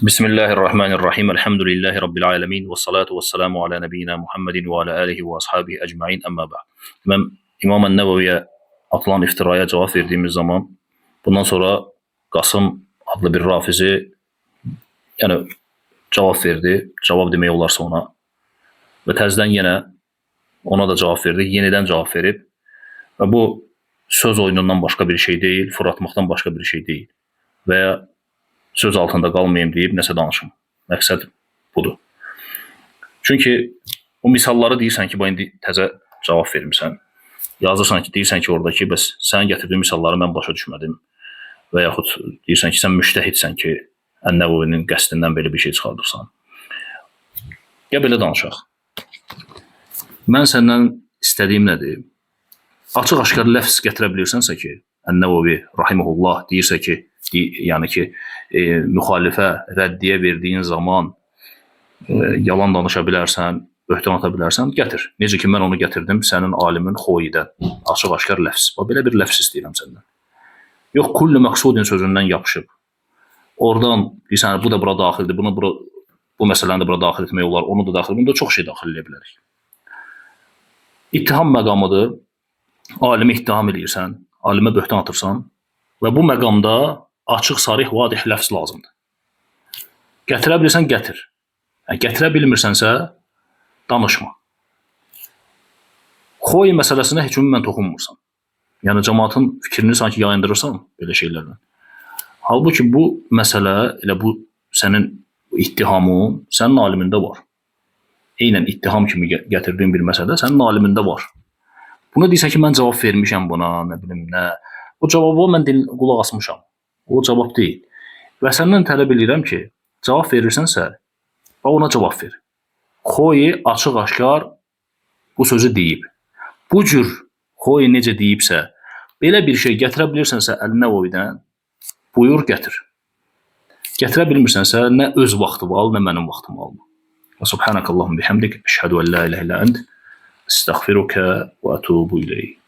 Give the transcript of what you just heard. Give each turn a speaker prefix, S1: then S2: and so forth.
S1: Bismillahirrahmanirrahim. Elhamdülillahi Rabbil alemin. Və salatu və salamu ala nəbiyyina Muhammedin və ala alihi və ashabihi əcmain əmmə ba'd. Mən İmam Ən-Nəvəviyə atılan iftiraya cavab verdiyimiz zaman bundan sonra Qasım adlı bir rafizi cavab verdi. Cavab demək olarsa ona. Və təzədən yenə ona da cavab verdi. Yenidən cavab verib. Və bu söz oyunundan başqa bir şey deyil, fırlatmaqdan başqa bir şey deyil. Və ya söz altında qalmayayım deyib nəsə danışım. Məqsəd budur. Çünki o misalları deyirsən ki, indi təzə cavab vermirsən. Yazırsan ki, deyirsən ki, oradakı bəs sənin gətirdiyin misalları mən başa düşmədim. Və yaxud deyirsən ki, sən müştəhidsən ki, Ən-Nəvəvinin qəsdindən belə bir şey çıxardırsan. Ya belə danışaq. Mən səndən istədiyim nədir? Açıq-aşkar ləfz gətirə bilirsənsə ki, Ən-Nəvəvi rahimehullah deyirsə ki, yəni ki, müxalifə rəddiyə verdiyin zaman yalan danışa bilərsən, böhtan ata bilərsən, gətir. Necə ki, mən onu gətirdim sənin alimin xoyidən, açıq-aşkar ləfz. Belə bir ləfz istəyirəm səndən. Yox, kullu məqsudin sözündən yapışıb. Oradan deyirsən, bu da bura daxildir, bu məsələni də bura daxil etmək olar, onu da daxil, bunu da çox şey daxil edə bilərik. İttiham məqamıdır, alimi ittiham edirsən, alimə böhtan atırsan və bu məqamda açıq, sarih, vadih ləfz lazımdır. Gətirə bilirsən, gətir. Gətirə bilmirsənsə, danışma. Xoy məsələsinə heç ümumən toxunmursan. Yəni, cəmaatın fikrini sanki yayındırırsan belə şeylərlə. Halbuki bu məsələ, elə bu sənin ittihamın sənin alimində var. Eynən ittiham kimi gətirdiyin bir məsələ sənin alimində var. Buna deyirsən ki, mən cavab vermişəm buna, nə bilim, nə. O cavabı mən qulaq asmışam. O cavab deyil. Və səndən tələb edirəm ki, cavab verirsənsə, ona cavab ver. Xoyi açıq-aşkar bu sözü deyib. Bu cür xoyi necə deyibsə, belə bir şey gətirə bilirsənsə Ən-Nəvəvidən, buyur gətir. Gətirə bilmirsənsə, nə öz vaxtı al, nə mənim vaxtım al. Subhanakallahumma bihamdik, əşhədu ən la ilahe illə ənt, əstəğfiruka və ətubu ileyk.